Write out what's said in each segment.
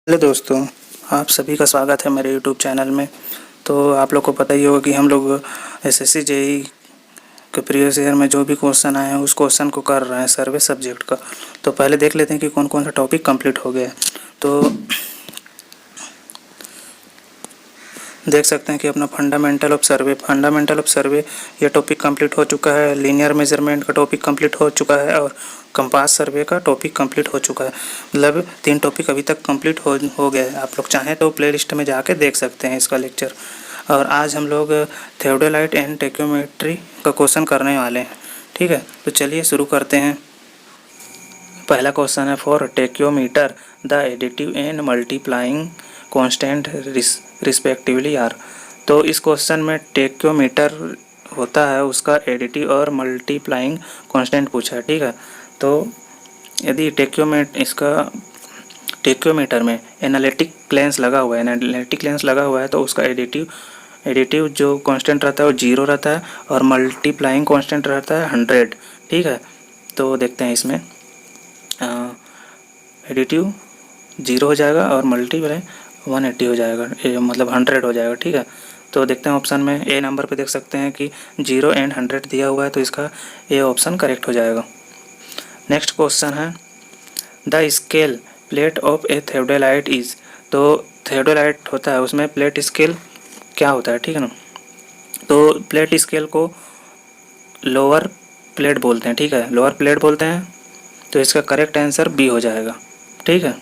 Hello दोस्तों, आप सभी का स्वागत है मेरे यूट्यूब चैनल में। तो आप लोग को पता ही होगा कि हम लोग एसएससी जेईई के प्रीवियस ईयर में जो भी क्वेश्चन आए हैं उस क्वेश्चन को कर रहे हैं सर्वे सब्जेक्ट का। तो पहले देख लेते हैं कि कौन कौन सा टॉपिक कंप्लीट हो गया है। तो देख सकते हैं कि अपना फंडामेंटल ऑफ सर्वे ये टॉपिक कंप्लीट हो चुका है। लीनियर मेजरमेंट का टॉपिक कंप्लीट हो चुका है और कंपास सर्वे का टॉपिक कंप्लीट हो चुका है। मतलब 3 टॉपिक अभी तक कंप्लीट हो गया है। आप लोग चाहें तो प्लेलिस्ट में जाके देख सकते हैं इसका लेक्चर। और आज हम लोग थियोडोलाइट एंड टेक्योमेट्री का क्वेश्चन करने वाले हैं। ठीक है, तो चलिए शुरू करते हैं। पहला क्वेश्चन है, for tacheometer the additive and multiplying constant respectively are. तो इस क्वेश्चन में टेक्योमीटर होता है, उसका एडिटिव और मल्टीप्लाइंग कांस्टेंट पूछा है। ठीक है, तो यदि टेक्योमीटर में एनालिटिक लेंस लगा हुआ है तो उसका एडिटिव जो कांस्टेंट रहता है वो 0 रहता है और मल्टीप्लाइंग कांस्टेंट रहता है 100। ठीक है, तो देखते हैं इसमें एडिटिव 0 हो जाएगा और मल्टीप्लाई 180 हो जाएगा, मतलब 100 हो जाएगा। ठीक है, तो देखते हैं ऑप्शन में ए नंबर पे देख सकते हैं कि 0 एंड 100 दिया हुआ है, तो इसका ए ऑप्शन करेक्ट हो जाएगा। नेक्स्ट क्वेश्चन है, the scale plate of a theodolite is. तो थियोडोलाइट होता है, उसमें प्लेट स्केल क्या होता है। ठीक है ना, तो प्लेट स्केल को लोअर प्लेट बोलते हैं। ठीक है, लोअर प्लेट बोलते हैं, तो इसका करेक्ट आंसर बी हो जाएगा। ठीक है,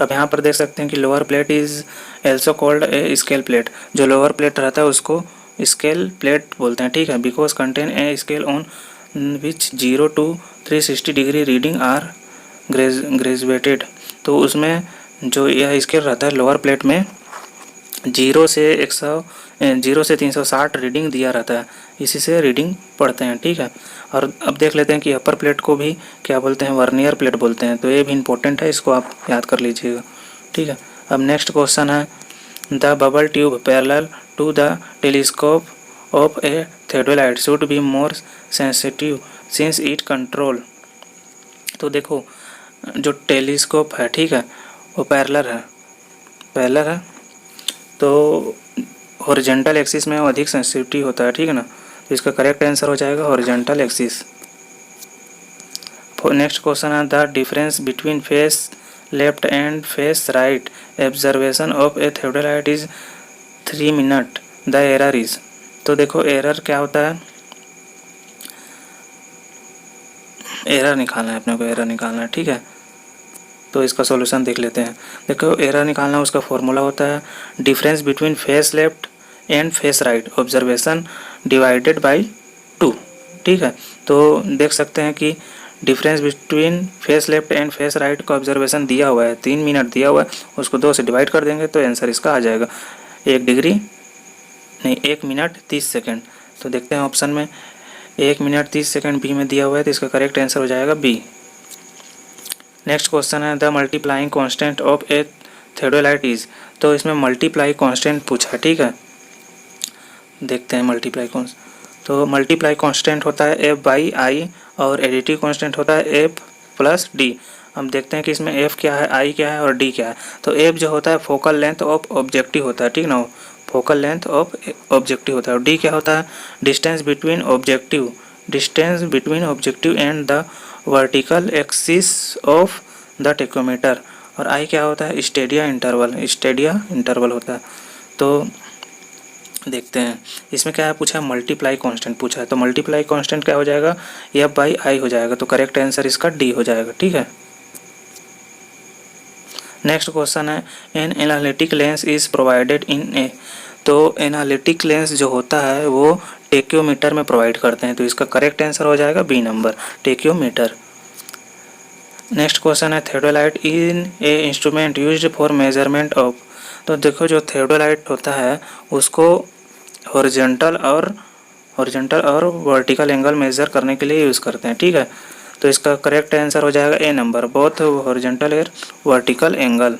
अब यहाँ पर देख सकते हैं कि lower plate is also called a scale plate. जो लोअर प्लेट रहता है उसको स्केल प्लेट बोलते हैं। ठीक है, because contain a scale on which 0 to 360 degree reading are graduated. तो उसमें जो यह स्केल रहता है लोअर प्लेट में 0 से 360 रीडिंग दिया रहता है, इसी से रीडिंग पढ़ते हैं। ठीक है, और अब देख लेते हैं कि अपर प्लेट को भी क्या बोलते हैं, वर्नियर प्लेट बोलते हैं। तो ये भी इंपॉर्टेंट है, इसको आप याद कर लीजिएगा। ठीक है, अब नेक्स्ट क्वेश्चन है, the bubble tube parallel to the telescope of a theodolite should be more sensitive since it control. तो देखो, जो टेलीस्कोप है, ठीक है, वो पैरेलल है, तो हॉरिजॉन्टल एक्सिस में वो अधिक सेंसिटिव होता है। ठीक है ना, तो इसका करेक्ट आंसर हो जाएगा हॉरिजॉन्टल एक्सिस। नेक्स्ट क्वेश्चन है, the difference between face left and face right observation of a theodolite is 3 minute, the error is. तो देखो, एरर क्या होता है, एरर निकालना है अपने को, एरर निकालना है। ठीक है, तो इसका सॉल्यूशन देख लेते हैं। देखो, एरर निकालना, उसका फॉर्मूला होता है difference between face left and face right observation divided by 2। ठीक है, तो देख सकते हैं कि difference between face left and face right का ऑब्जर्वेशन दिया हुआ है, 3 मिनट दिया हुआ है, उसको 2 से डिवाइड कर देंगे तो आंसर इसका आ जाएगा 1 मिनट 30 सेकेंड। तो देखते हैं ऑप्शन में 1 मिनट 30 सेकेंड बी में दिया हुआ है, तो इसका करेक्ट आंसर हो जाएगा बी। नेक्स्ट क्वेश्चन है, the multiplying constant of a theodolite is. तो इसमें मल्टीप्लाई कांस्टेंट पूछा है। ठीक है, देखते हैं मल्टीप्लाई कांस्टेंट। तो मल्टीप्लाई कांस्टेंट होता है एफ बाई आई और एडिटिव कांस्टेंट होता है एफ प्लस डी। हम देखते हैं कि इसमें एफ क्या है, आई क्या है और डी क्या है। तो एफ जो होता है फोकल लेंथ ऑफ ऑब्जेक्टिव होता है। ठीक ना, फोकल लेंथ ऑफ ऑब्जेक्टिव होता है। और डी क्या होता है, distance between objective and the vertical axis of the tacheometer. और आई क्या होता है, स्टेडिया इंटरवल होता है। तो देखते हैं इसमें क्या है पूछा है, मल्टीप्लाई कांस्टेंट पूछा है। तो मल्टीप्लाई कांस्टेंट क्या हो जाएगा, एफ बाई आई हो जाएगा। तो करेक्ट आंसर इसका डी हो जाएगा। ठीक है, नेक्स्ट क्वेश्चन है, an analytic lens is provided in a. तो एनालिटिक लेंस जो होता है वो टेक्योमीटर में प्रोवाइड करते हैं, तो इसका करेक्ट आंसर हो जाएगा B number, tacheometer. Next question है, theodolite in a instrument used for measurement of. तो देखो, जो थियोडोलाइट होता है उसको हॉरिजॉन्टल और वर्टिकल एंगल मेजर करने के लिए यूज़ करते हैं। ठीक है, तो इसका करेक्ट आंसर हो जाएगा ए नंबर, बोथ हॉरिजॉन्टल और वर्टिकल एंगल।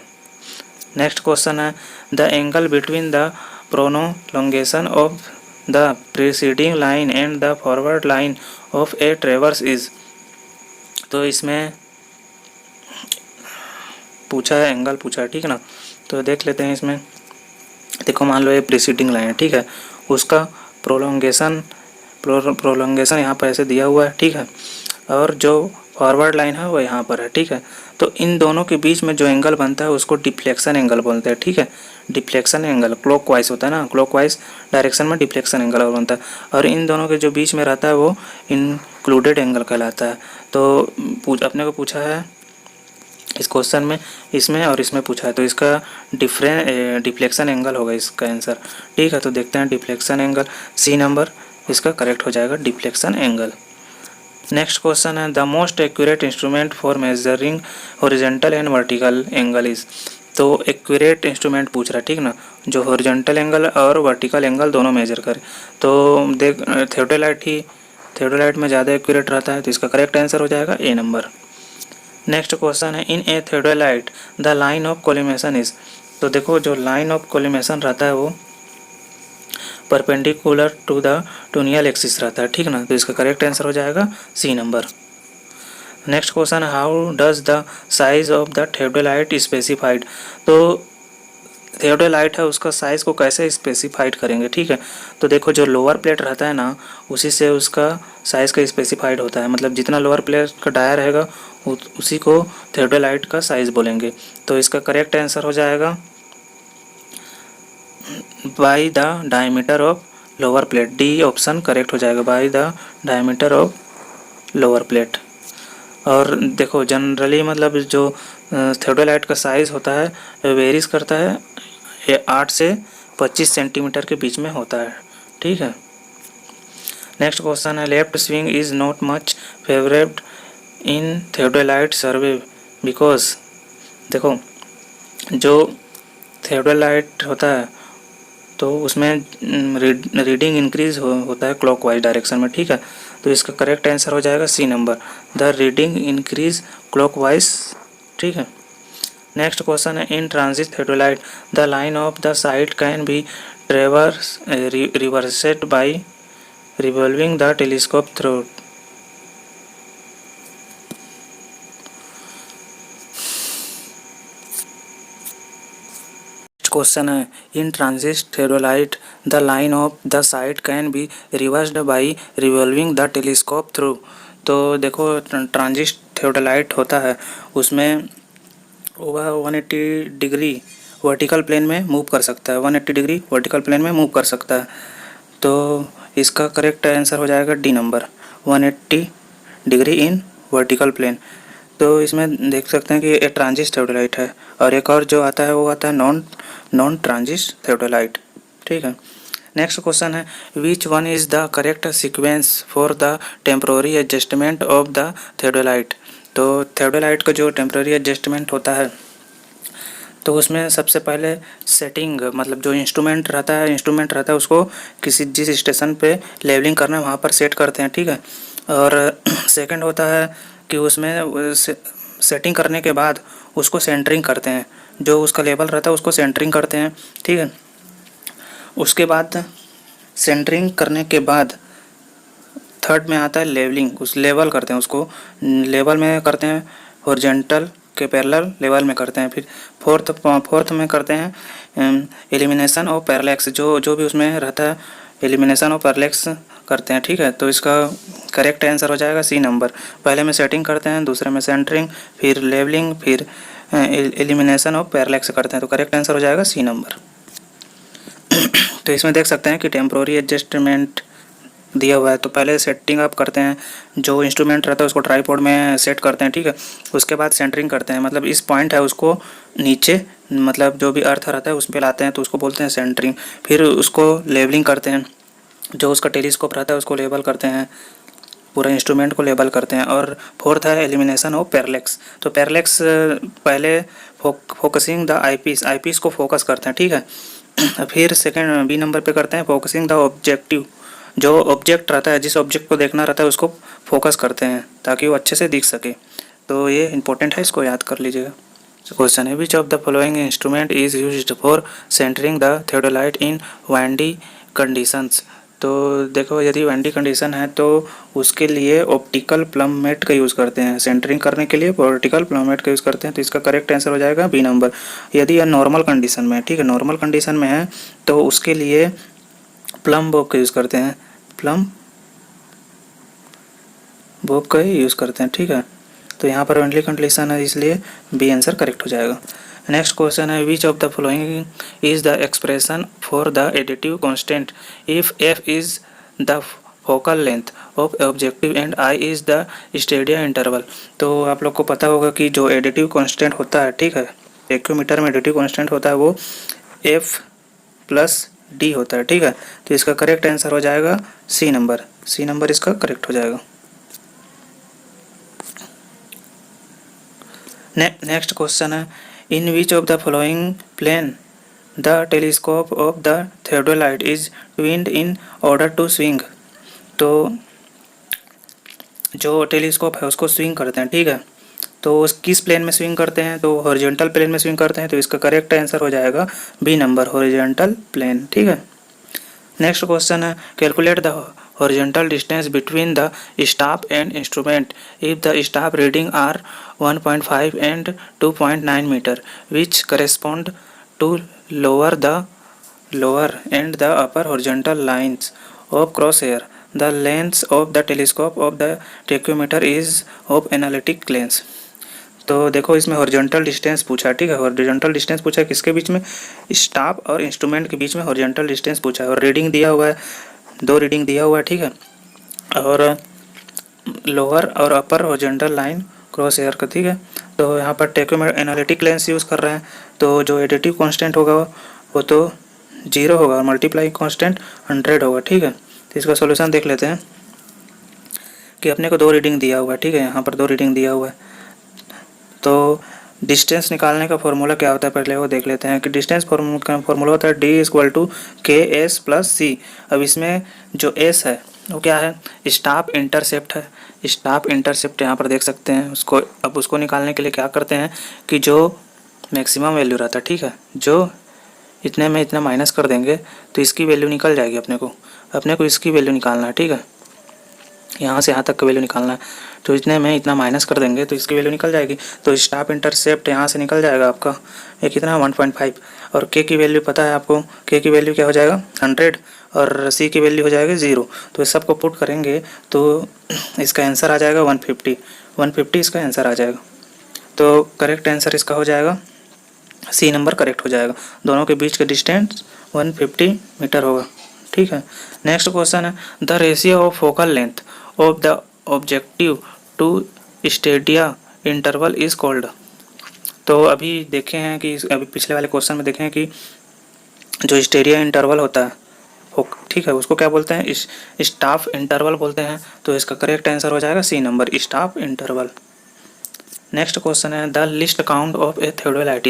नेक्स्ट क्वेश्चन है, the angle between the prolongation of the preceding line and the forward line of a traverse is. तो इसमें पूछा है, एंगल पूछा है, ठीक है ना। तो देख लेते हैं इसमें। देखो मान लो ये प्रीसीडिंग लाइन है, ठीक है, उसका प्रोलोंगेशन यहाँ पर ऐसे दिया हुआ है, ठीक है, और जो फॉरवर्ड लाइन है वो यहाँ पर है, ठीक है। तो इन दोनों के बीच में जो एंगल बनता है उसको डिफ्लेक्शन एंगल बोलते हैं, ठीक है। डिफ्लेक्शन एंगल क्लॉकवाइज होता है ना, क्लॉकवाइज डायरेक्शन में डिफ्लेक्शन एंगल बनता है, और इन दोनों के जो बीच में रहता है वो इंक्लूडेड एंगल कहलाता है। तो अपने को पूछा है इस क्वेश्चन में, इसमें और इसमें पूछा है, तो इसका डिफ्लेक्शन एंगल होगा इसका आंसर, ठीक है। तो देखते हैं डिफ्लेक्शन एंगल, सी नंबर इसका करेक्ट हो जाएगा, डिफ्लेक्शन एंगल। नेक्स्ट क्वेश्चन है the most accurate instrument for measuring horizontal and vertical angle is. तो एक्यूरेट इंस्ट्रूमेंट पूछ रहा है, ठीक ना, जो हॉरिजॉन्टल एंगल और वर्टिकल एंगल दोनों मेजर करे। तो देख थियोडोलाइट में ज़्यादा एक्यूरेट रहता है, तो इसका करेक्ट आंसर हो जाएगा ए नंबर। नेक्स्ट क्वेश्चन है in a theodolite the line of collimation is. तो देखो जो लाइन ऑफ कोलिमेशन रहता है वो परपेंडिकुलर टू द टूनियल एक्सिस रहता है, ठीक ना, तो इसका करेक्ट आंसर हो जाएगा सी नंबर। नेक्स्ट क्वेश्चन है how does the size of the theodolite specified. तो थियोडोलाइट है उसका साइज़ को कैसे स्पेसिफाइड करेंगे, ठीक है। तो देखो जो लोअर प्लेट रहता है ना उसी से उसका साइज़ का स्पेसिफाइड होता है, मतलब जितना लोअर प्लेट का डाया रहेगा उसी को थियोडोलाइट का साइज़ बोलेंगे। तो इसका करेक्ट आंसर हो जाएगा by the diameter of lower plate, D option correct हो जाएगा, by the diameter of lower plate. और देखो जनरली मतलब जो थियोडोलाइट का साइज़ होता है वेरीज करता है, ये 8 से 25 सेंटीमीटर के बीच में होता है, ठीक है। नेक्स्ट क्वेश्चन है left swing is not much favourite in theodolite survey because. देखो जो थियोडोलाइट होता है तो उसमें रीडिंग इंक्रीज होता है क्लॉकवाइज डायरेक्शन में, ठीक है। तो इसका करेक्ट आंसर हो जाएगा C number, the reading increase clockwise, ठीक है। नेक्स्ट क्वेश्चन है in transit theodolite the line of the sight can be reversed by revolving the telescope through. Question है in transit theodolite the line of the sight can be reversed by revolving the telescope through. तो देखो transit theodolite होता है उसमें वह 180 degree vertical plane में move कर सकता है, 180 डिग्री वर्टिकल प्लेन में मूव कर सकता है। तो इसका करेक्ट आंसर हो जाएगा D number, 180 degree in vertical plane. तो इसमें देख सकते हैं कि एक ट्रांजिट थियोडोलाइट है और एक और जो आता है वो आता है नॉन ट्रांजिट थियोडोलाइट, ठीक है। नेक्स्ट क्वेश्चन है which one is the correct sequence for the temporary adjustment of the theodolite. तो थियोडोलाइट का जो टेम्पोररी एडजस्टमेंट होता है तो उसमें सबसे पहले सेटिंग मतलब जो इंस्ट्रूमेंट रहता है उसको किसी जिस स्टेशन पे लेवलिंग करना है वहाँ पर सेट करते हैं, ठीक है। और सेकंड होता है कि उसमें सेटिंग करने के बाद उसको सेंटरिंग करते हैं, जो उसका लेवल रहता है उसको सेंटरिंग करते हैं, ठीक है। उसके बाद सेंटरिंग करने के बाद थर्ड में आता है लेवलिंग, उस लेवल करते हैं, उसको लेवल में करते हैं, हॉरिजॉन्टल के पैरेलल लेवल में करते हैं। फिर फोर्थ में करते हैं एलिमिनेशन और पैरेलैक्स, जो भी उसमें रहता है एलिमिनेशन और पैरेलैक्स करते हैं, ठीक है। तो इसका करेक्ट आंसर हो जाएगा सी नंबर, पहले में सेटिंग करते हैं, दूसरे में सेंटरिंग, फिर लेवलिंग, फिर एलिमिनेशन और पैरेलैक्स करते हैं। तो करेक्ट आंसर हो जाएगा सी नंबर। तो इसमें देख सकते हैं कि टेम्पोररी एडजस्टमेंट दिया हुआ है, तो पहले सेटिंग अप करते हैं, जो इंस्ट्रूमेंट रहता है उसको ट्राईपॉड में सेट करते हैं, ठीक है। उसके बाद सेंटरिंग करते हैं, मतलब इस पॉइंट है उसको नीचे मतलब जो भी अर्थ रहता है उस पर लाते हैं तो उसको बोलते हैं सेंटरिंग। फिर उसको लेवलिंग करते हैं, जो उसका टेलीस्कोप रहता है उसको लेबल करते हैं, पूरा इंस्ट्रूमेंट को लेबल करते हैं। और फोर्थ है एलिमिनेशन ऑफ पैरेलैक्स। तो पैरेलैक्स पहले फोकसिंग द आईपीस को फोकस करते हैं, ठीक है। फिर सेकंड बी नंबर पे करते हैं फोकसिंग द ऑब्जेक्टिव, जो ऑब्जेक्ट रहता है जिस ऑब्जेक्ट को देखना रहता है उसको फोकस करते हैं ताकि वो अच्छे से दिख सके। तो ये इंपॉर्टेंट है, इसको याद कर लीजिएगा। क्वेश्चन है which of the following instrument is used for centering the theodolite in windy conditions. तो देखो यदि वन डी कंडीशन है तो उसके लिए ऑप्टिकल प्लम्ब का यूज़ करते हैं, सेंटरिंग करने के लिए ऑप्टिकल प्लम्ब का यूज़ करते हैं। तो इसका करेक्ट आंसर हो जाएगा बी नंबर। यदि यह नॉर्मल कंडीशन में है, ठीक है, नॉर्मल कंडीशन में है तो उसके लिए प्लम्ब बॉब का यूज़ करते हैं, प्लम्ब बॉब का ही यूज़ करते हैं, ठीक है। तो यहाँ पर ओनली कंडीशन है इसलिए बी आंसर करेक्ट हो जाएगा। नेक्स्ट क्वेश्चन है which of the following is the expression for the additive constant if F is the focal length of objective and I is the Stadia interval. तो आप लोग को पता होगा कि जो एडिटिव कांस्टेंट होता है, ठीक है, एक्यूमीटर में एडिटिव कांस्टेंट होता है वो एफ प्लस डी होता है, ठीक है। तो इसका करेक्ट आंसर हो जाएगा सी नंबर, सी नंबर इसका करेक्ट हो जाएगा। नेक्स्ट क्वेश्चन है in which of the following plane the telescope of the theodolite is twinned in order to swing. तो जो टेलीस्कोप है उसको स्विंग करते हैं, ठीक है, तो उस किस प्लेन में स्विंग करते हैं, तो हॉरिजॉन्टल प्लेन में स्विंग करते हैं। तो इसका करेक्ट आंसर हो जाएगा बी नंबर, हॉरिजॉन्टल प्लेन, ठीक है। नेक्स्ट क्वेश्चन है calculate the horizontal distance between the staff and instrument if the staff reading are 1.5 and 2.9 meter which correspond to lower and the upper horizontal lines of crosshair. The length of the telescope of the tachymeter is of analytic lens. तो देखो इसमें horizontal distance पूछा है, ठीक है, horizontal distance पूछा है किसके बीच में, स्टाफ और इंस्ट्रूमेंट के बीच में हॉरिजॉन्टल डिस्टेंस पूछा है और रीडिंग दिया हुआ है, दो रीडिंग दिया हुआ है, ठीक है, और लोअर और upper horizontal line cross air का, ठीक है। तो यहाँ पर टेक्योमेटर एनालिटिक लेंस यूज़ कर रहे हैं तो जो एडिटिव कांस्टेंट होगा वो तो 0 होगा और मल्टीप्लाई कांस्टेंट 100 होगा, ठीक है। तो इसका सॉल्यूशन देख लेते हैं कि अपने को दो रीडिंग दिया हुआ है, ठीक है, यहाँ पर दो रीडिंग दिया हुआ है। तो डिस्टेंस निकालने का फॉर्मूला क्या होता है पहले वो देख लेते हैं कि डिस्टेंस फॉर्मूला होता है डी इक्वल टू के एस प्लस सी। अब इसमें जो एस है वो क्या है, स्टाफ इंटरसेप्ट है, स्टाफ इंटरसेप्ट यहाँ पर देख सकते हैं उसको। अब उसको निकालने के लिए क्या करते हैं कि जो मैक्सिमम वैल्यू रहता है, ठीक है, जो इतने में इतना माइनस कर देंगे तो इसकी वैल्यू निकल जाएगी। अपने को इसकी वैल्यू निकालना है, ठीक है, यहाँ से यहाँ तक का वैल्यू निकालना है। तो इतने में इतना माइनस कर देंगे तो इसकी वैल्यू निकल जाएगी। तो स्टाफ इंटरसेप्ट यहाँ से निकल जाएगा आपका ये कितना 1.5 और के की वैल्यू पता है आपको, के की वैल्यू क्या हो जाएगा 100 और सी की वैल्यू हो जाएगा 0। तो इस सबको पुट करेंगे तो इसका आंसर आ जाएगा 150 इसका आंसर आ जाएगा। तो करेक्ट आंसर इसका हो जाएगा सी नंबर करेक्ट हो जाएगा। दोनों के बीच का डिस्टेंस 150 मीटर होगा, ठीक है। नेक्स्ट क्वेश्चन है the ratio of focal length of the objective to stadia interval is called. तो अभी देखे हैं कि अभी पिछले वाले क्वेश्चन में देखे हैं कि जो स्टेडिया इंटरवल होता है, ठीक है, उसको क्या बोलते हैं, स्टाफ इंटरवल बोलते हैं। तो इसका करेक्ट आंसर हो जाएगा C number, staff interval. Next question है the least count of a theodolite.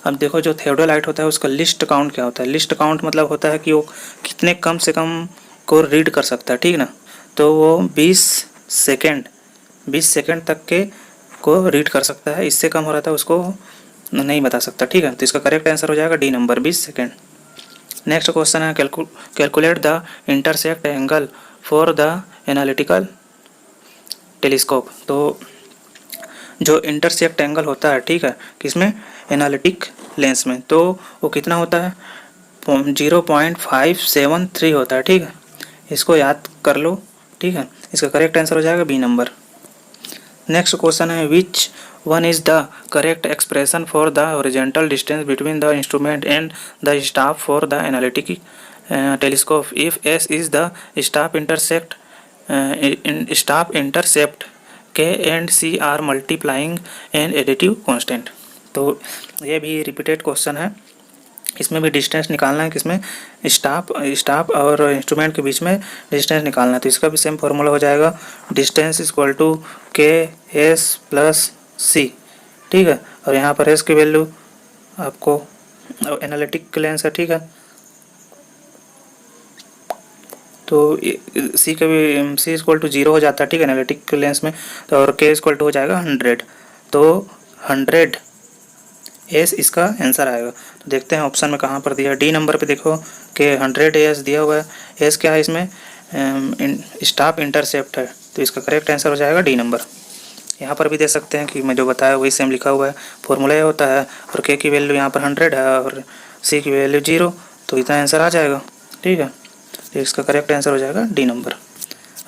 अब देखो जो थियोडोलाइट होता है उसका लिस्ट काउंट क्या होता है, लिस्ट काउंट मतलब होता है कि वो कितने कम से कम को रीड कर सकता है, ठीक ना। तो वो 20 सेकेंड तक के को रीड कर सकता है, इससे कम हो रहा था उसको नहीं बता सकता, ठीक है। तो इसका करेक्ट आंसर हो जाएगा D number 20 second. Next question है calculate the intersect angle for the analytical telescope. तो जो इंटरसेक्ट एंगल होता है, ठीक है, किसमें, एनालिटिक लेंस में, तो वो कितना होता है 0.573 होता है, ठीक है। इसको याद कर लो, ठीक है। इसका करेक्ट आंसर हो जाएगा बी नंबर। नेक्स्ट क्वेश्चन है which one is the correct expression for the horizontal distance between the instrument and the staff for the analytic telescope if S is the staff intercept K and C are multiplying and additive constant. तो ये भी repeated question है, इसमें भी distance निकालना है, किसमें, staff और इंस्ट्रूमेंट के बीच में डिस्टेंस निकालना है। तो इसका भी सेम फार्मूला हो जाएगा डिस्टेंस इक्वल टू के एस प्लस सी, ठीक है। और यहाँ पर एस की वैल्यू आपको एनालिटिक लेंस है, ठीक है। तो सी का भी सी इक्वल टू 0 हो जाता है, ठीक है, एनालिटिक लेंस में। तो और के इक्वल टू हो जाएगा 100। तो 100 एस इसका आंसर आएगा। तो देखते हैं ऑप्शन में कहाँ पर दिया है। डी नंबर पे देखो कि 100 एस दिया हुआ है। एस क्या है इसमें? स्टाफ इंटरसेप्ट है, तो इसका करेक्ट आंसर हो जाएगा डी नंबर। यहाँ पर भी देख सकते हैं कि मैं जो बताया वही सेम लिखा हुआ है। फॉर्मूला ये होता है और के की वैल्यू यहाँ पर 100 है और सी की वैल्यू 0, तो इतना आंसर आ जाएगा। ठीक है, तो इसका करेक्ट आंसर हो जाएगा डी नंबर।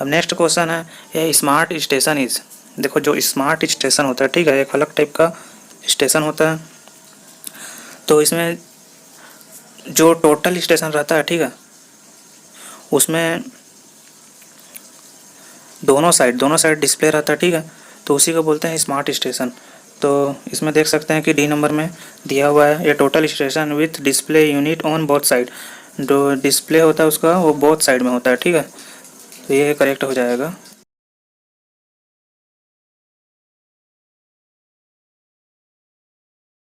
अब नेक्स्ट क्वेश्चन है, ये स्मार्ट स्टेशन इज। देखो जो स्मार्ट स्टेशन होता है, ठीक है, एक अलग टाइप का स्टेशन होता है। तो इसमें जो टोटल स्टेशन रहता है, ठीक है, उसमें दोनों साइड डिस्प्ले रहता है। ठीक है, तो उसी को बोलते हैं स्मार्ट स्टेशन। तो इसमें देख सकते हैं कि डी नंबर में दिया हुआ है, ये total station with display unit on both side. जो डिस्प्ले होता है उसका वो बोथ साइड में होता है। ठीक है, तो ये करेक्ट हो जाएगा।